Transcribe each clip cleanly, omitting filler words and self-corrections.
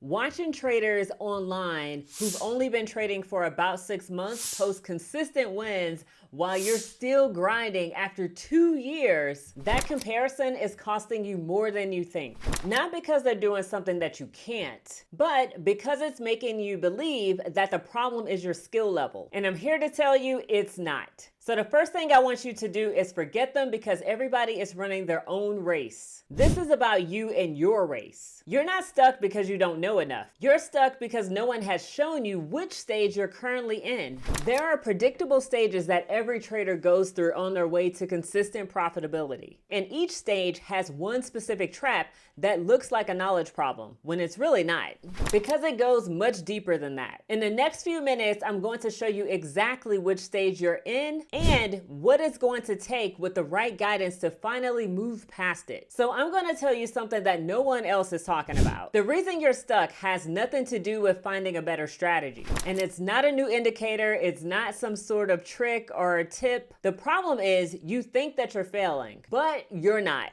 Watching traders online who've only been trading for about 6 months post consistent wins while you're still grinding after 2 years, that comparison is costing you more than you think. Not because they're doing something that you can't, but because it's making you believe that the problem is your skill level. And I'm here to tell you it's not. So the first thing I want you to do is forget them, because everybody is running their own race. This is about you and your race. You're not stuck because you don't know enough. You're stuck because no one has shown you which stage you're currently in. There are predictable stages that every trader goes through on their way to consistent profitability. And each stage has one specific trap that looks like a knowledge problem when it's really not, because it goes much deeper than that. In the next few minutes, I'm going to show you exactly which stage you're in and what it's going to take with the right guidance to finally move past it. So I'm going to tell you something that no one else is talking about. The reason you're stuck has nothing to do with finding a better strategy. And it's not a new indicator. It's not some sort of trick or a tip. The problem is you think that you're failing, but you're not.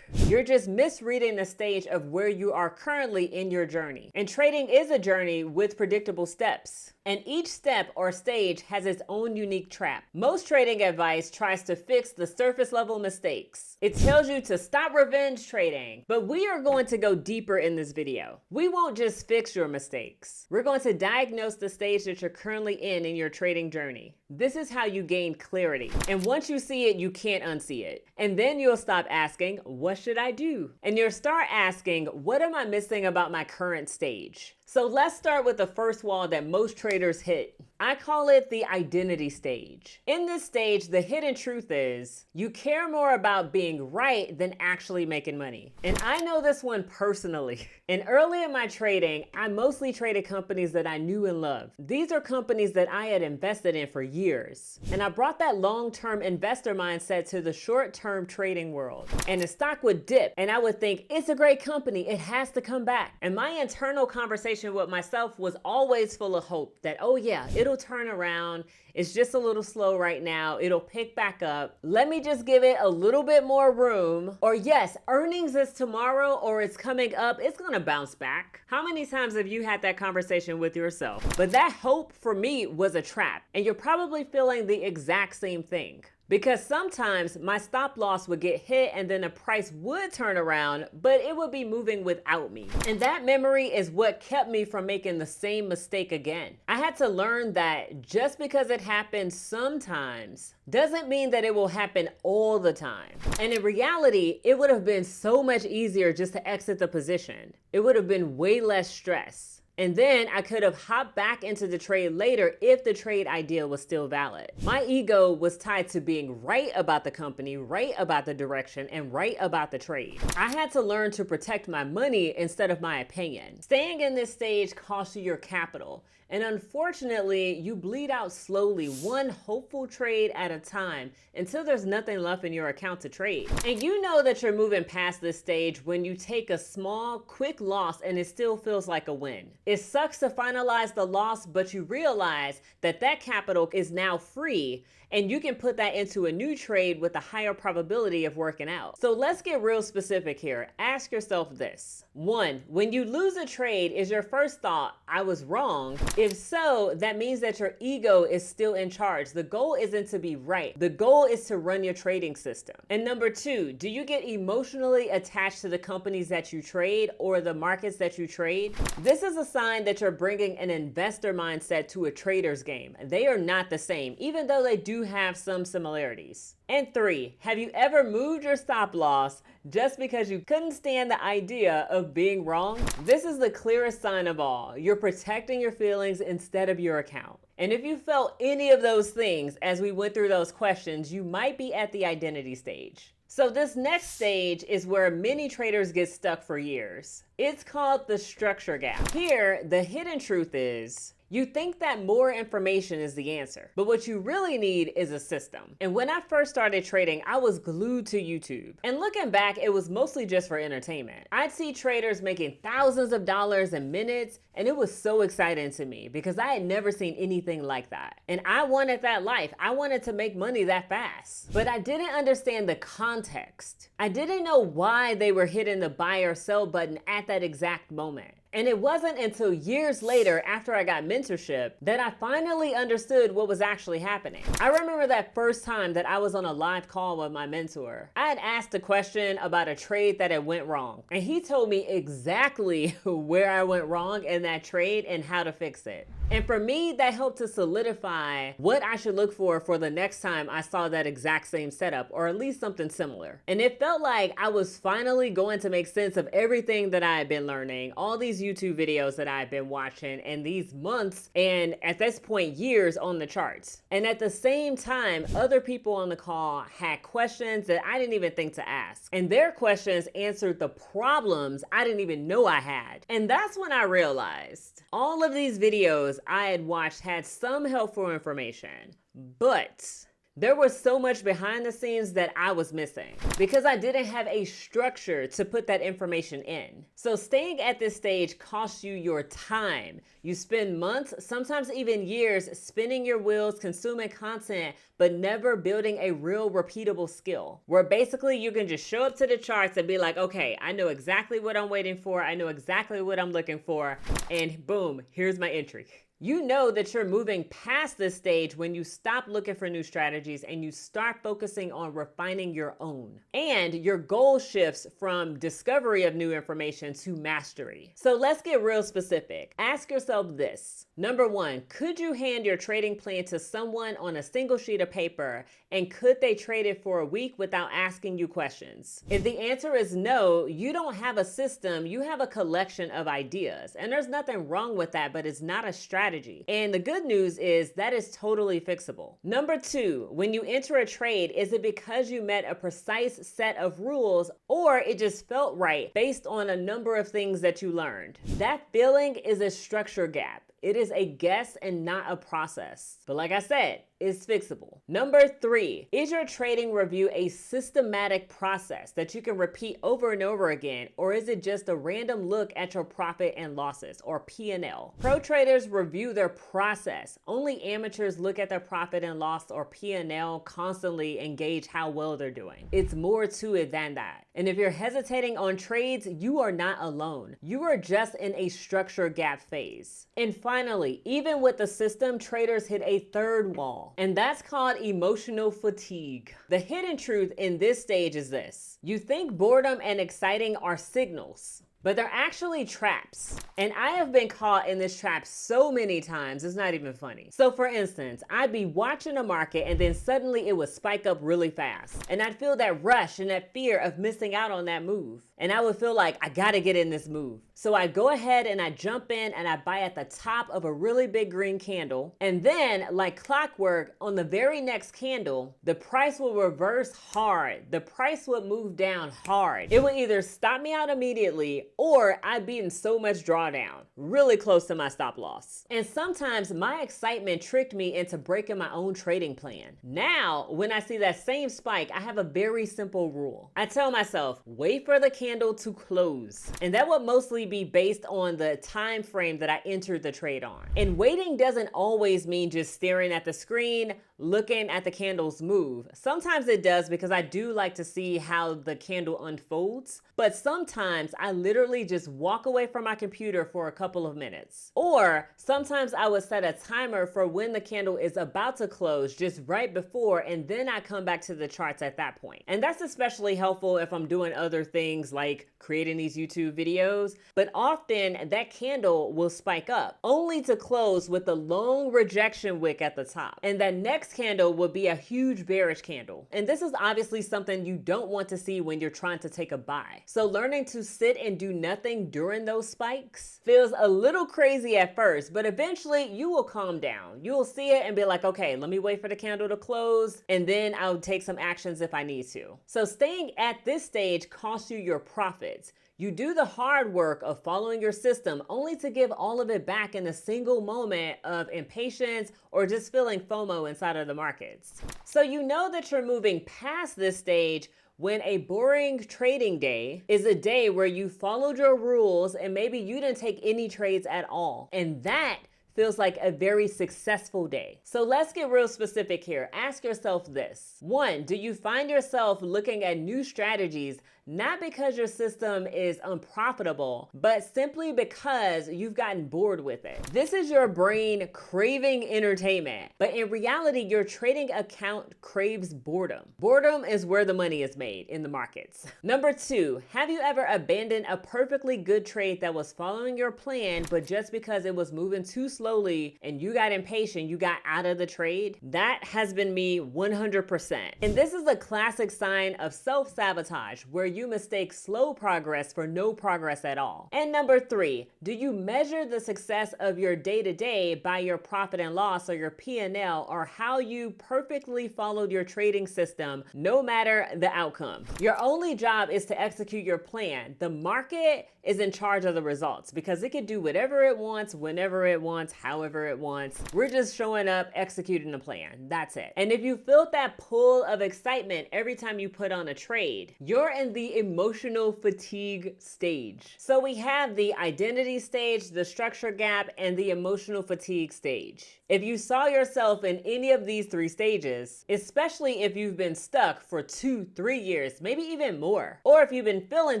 You're just misreading the stage of where you are currently in your journey. And trading is a journey with predictable steps. And each step or stage has its own unique trap. Most trading advice tries to fix the surface level mistakes. It tells you to stop revenge trading, but we are going to go deeper in this video. We won't just fix your mistakes. We're going to diagnose the stage that you're currently in your trading journey. This is how you gain clarity. And once you see it, you can't unsee it. And then you'll stop asking, what should I do? And you'll start asking, what am I missing about my current stage? So let's start with the first wall that most traders hit. I call it the identity stage. In this stage, the hidden truth is you care more about being right than actually making money. And I know this one personally. And early in my trading, I mostly traded companies that I knew and loved. These are companies that I had invested in for years. And I brought that long-term investor mindset to the short-term trading world. And the stock would dip and I would think, it's a great company, it has to come back. And my internal conversation with myself was always full of hope that, oh yeah, it'll turn around. It's just a little slow right now. It'll pick back up. Let me just give it a little bit more room. Or yes, earnings is tomorrow or it's coming up. It's going to bounce back. How many times have you had that conversation with yourself? But that hope for me was a trap. And you're probably feeling the exact same thing. Because sometimes my stop loss would get hit and then the price would turn around, but it would be moving without me. And that memory is what kept me from making the same mistake again. I had to learn that just because it happens sometimes doesn't mean that it will happen all the time. And in reality, it would have been so much easier just to exit the position. It would have been way less stress. And then I could have hopped back into the trade later if the trade idea was still valid. My ego was tied to being right about the company, right about the direction, and right about the trade. I had to learn to protect my money instead of my opinion. Staying in this stage costs you your capital. And unfortunately, you bleed out slowly, one hopeful trade at a time, until there's nothing left in your account to trade. And you know that you're moving past this stage when you take a small, quick loss and it still feels like a win. It sucks to finalize the loss, but you realize that that capital is now free and you can put that into a new trade with a higher probability of working out. So let's get real specific here. Ask yourself this. 1, when you lose a trade, is your first thought, I was wrong? If so, that means that your ego is still in charge. The goal isn't to be right. The goal is to run your trading system. And number 2, do you get emotionally attached to the companies that you trade or the markets that you trade? This is a sign that you're bringing an investor mindset to a trader's game. They are not the same, even though they do have some similarities. And 3, have you ever moved your stop loss just because you couldn't stand the idea of being wrong? This is the clearest sign of all. You're protecting your feelings instead of your account. And if you felt any of those things as we went through those questions, you might be at the identity stage. So this next stage is where many traders get stuck for years. It's called the structure gap. Here, the hidden truth is you think that more information is the answer, but what you really need is a system. And when I first started trading, I was glued to YouTube. And looking back, it was mostly just for entertainment. I'd see traders making thousands of dollars in minutes, and it was so exciting to me because I had never seen anything like that. And I wanted that life. I wanted to make money that fast. But I didn't understand the context. I didn't know why they were hitting the buy or sell button at that exact moment. And it wasn't until years later, after I got mentorship, that I finally understood what was actually happening. I remember that first time that I was on a live call with my mentor. I had asked a question about a trade that had went wrong, and he told me exactly where I went wrong in that trade and how to fix it. And for me, that helped to solidify what I should look for the next time I saw that exact same setup, or at least something similar. And it felt like I was finally going to make sense of everything that I had been learning, all these YouTube videos that I had been watching, and these months, and at this point, years on the charts. And at the same time, other people on the call had questions that I didn't even think to ask. And their questions answered the problems I didn't even know I had. And that's when I realized all of these videos I had watched had some helpful information, but there was so much behind the scenes that I was missing because I didn't have a structure to put that information in. So staying at this stage costs you your time. You spend months, sometimes even years, spinning your wheels, consuming content, but never building a real repeatable skill where basically you can just show up to the charts and be like, okay, I know exactly what I'm waiting for. I know exactly what I'm looking for. And boom, here's my entry. You know that you're moving past this stage when you stop looking for new strategies and you start focusing on refining your own. And your goal shifts from discovery of new information to mastery. So let's get real specific. Ask yourself this. Number one, could you hand your trading plan to someone on a single sheet of paper, and could they trade it for a week without asking you questions? If the answer is no, you don't have a system, you have a collection of ideas. And there's nothing wrong with that, but it's not a strategy. And the good news is that is totally fixable. Number two, when you enter a trade, is it because you met a precise set of rules, or it just felt right based on a number of things that you learned? That feeling is a structure gap. It is a guess and not a process. But like I said, it's fixable. Number three, is your trading review a systematic process that you can repeat over and over again, or is it just a random look at your profit and losses, or P&L? Pro traders review their process. Only amateurs look at their profit and loss, or P&L, constantly and gauge how well they're doing. It's more to it than that. And if you're hesitating on trades, you are not alone. You are just in a structure gap phase. And finally, even with the system, traders hit a third wall, and that's called emotional fatigue. The hidden truth in this stage is this: you think boredom and exciting are signals, but they're actually traps. And I have been caught in this trap so many times, it's not even funny. So for instance, I'd be watching a market and then suddenly it would spike up really fast. And I'd feel that rush and that fear of missing out on that move. And I would feel like I gotta get in this move. So I go ahead and I jump in and I buy at the top of a really big green candle. And then, like clockwork, on the very next candle, the price will reverse hard. The price would move down hard. It would either stop me out immediately, or I'd be in so much drawdown, really close to my stop loss. And sometimes my excitement tricked me into breaking my own trading plan. Now, when I see that same spike, I have a very simple rule. I tell myself, wait for the candle to close. And that would mostly be based on the time frame that I entered the trade on. And waiting doesn't always mean just staring at the screen, looking at the candles move. Sometimes it does, because I do like to see how the candle unfolds. But sometimes I literally just walk away from my computer for a couple of minutes. Or sometimes I would set a timer for when the candle is about to close, just right before, and then I come back to the charts at that point. And that's especially helpful if I'm doing other things like creating these YouTube videos. But often that candle will spike up, only to close with a long rejection wick at the top. And that next candle will be a huge bearish candle. And this is obviously something you don't want to see when you're trying to take a buy. So learning to sit and do nothing during those spikes feels a little crazy at first, but eventually you will calm down. You will see it and be like, okay, let me wait for the candle to close, and then I'll take some actions if I need to. So staying at this stage costs you your profits. You do the hard work of following your system only to give all of it back in a single moment of impatience or just feeling FOMO inside of the markets. So you know that you're moving past this stage when a boring trading day is a day where you followed your rules and maybe you didn't take any trades at all. And that feels like a very successful day. So let's get real specific here. Ask yourself this. 1, do you find yourself looking at new strategies not because your system is unprofitable, but simply because you've gotten bored with it. This is your brain craving entertainment, but in reality, your trading account craves boredom. Boredom is where the money is made in the markets. Number 2, have you ever abandoned a perfectly good trade that was following your plan, but just because it was moving too slowly and you got impatient, you got out of the trade? That has been me 100%. And this is a classic sign of self-sabotage, where you mistake slow progress for no progress at all. And number 3, do you measure the success of your day-to-day by your profit and loss, or your P&L, or how you perfectly followed your trading system no matter the outcome? Your only job is to execute your plan. The market is in charge of the results because it can do whatever it wants, whenever it wants, however it wants. We're just showing up, executing the plan. That's it. And if you feel that pull of excitement every time you put on a trade, you're in the emotional fatigue stage. So we have the identity stage, the structure gap, and the emotional fatigue stage. If you saw yourself in any of these 3 stages, especially if you've been stuck for 2-3 years, maybe even more, or if you've been feeling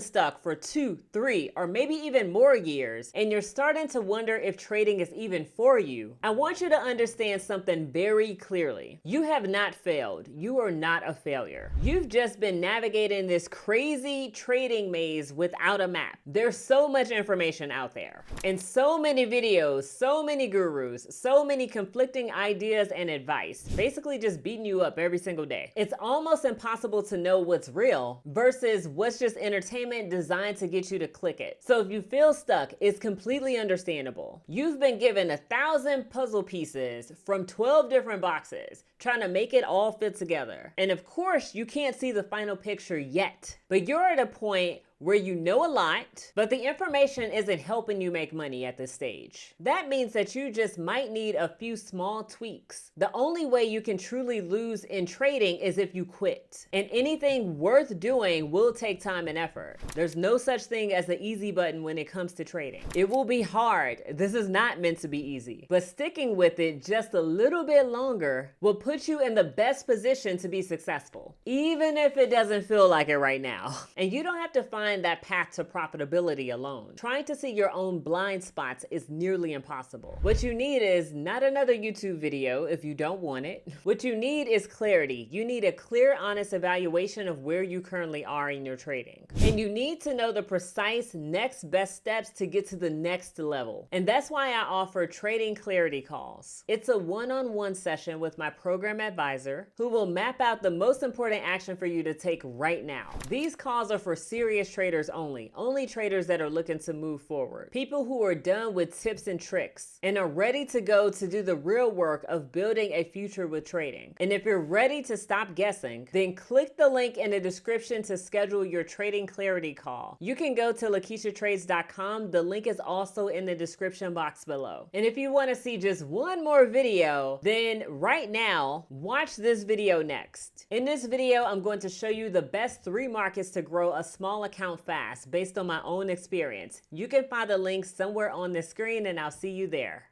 stuck for 2-3 or maybe even more years, and you're starting to wonder if trading is even for you, I want you to understand something very clearly. You have not failed. You are not a failure. You've just been navigating this crazy trading maze without a map. There's so much information out there, and so many videos, so many gurus, so many conflicting ideas and advice, basically just beating you up every single day. It's almost impossible to know what's real versus what's just entertainment designed to get you to click it. So if you feel stuck, it's completely understandable. You've been given 1,000 puzzle pieces from 12 different boxes, trying to make it all fit together. And of course, you can't see the final picture yet, but you're at a point where you know a lot, but the information isn't helping you make money at this stage. That means that you just might need a few small tweaks. The only way you can truly lose in trading is if you quit. And anything worth doing will take time and effort. There's no such thing as the easy button when it comes to trading. It will be hard. This is not meant to be easy. But sticking with it just a little bit longer will put you in the best position to be successful, even if it doesn't feel like it right now. And you don't have to find that path to profitability alone. Trying to see your own blind spots is nearly impossible. What you need is not another YouTube video if you don't want it. What you need is clarity. You need a clear, honest evaluation of where you currently are in your trading. And you need to know the precise next best steps to get to the next level. And that's why I offer trading clarity calls. It's a one-on-one session with my program advisor who will map out the most important action for you to take right now. These calls are for serious traders only traders that are looking to move forward. People who are done with tips and tricks and are ready to go to do the real work of building a future with trading. And if you're ready to stop guessing, then click the link in the description to schedule your trading clarity call. You can go to LaKieshaTrades.com. The link is also in the description box below. And if you want to see just one more video, then right now, watch this video next. In this video, I'm going to show you the best 3 markets to grow a small account fast based on my own experience. You can find the link somewhere on the screen, and I'll see you there.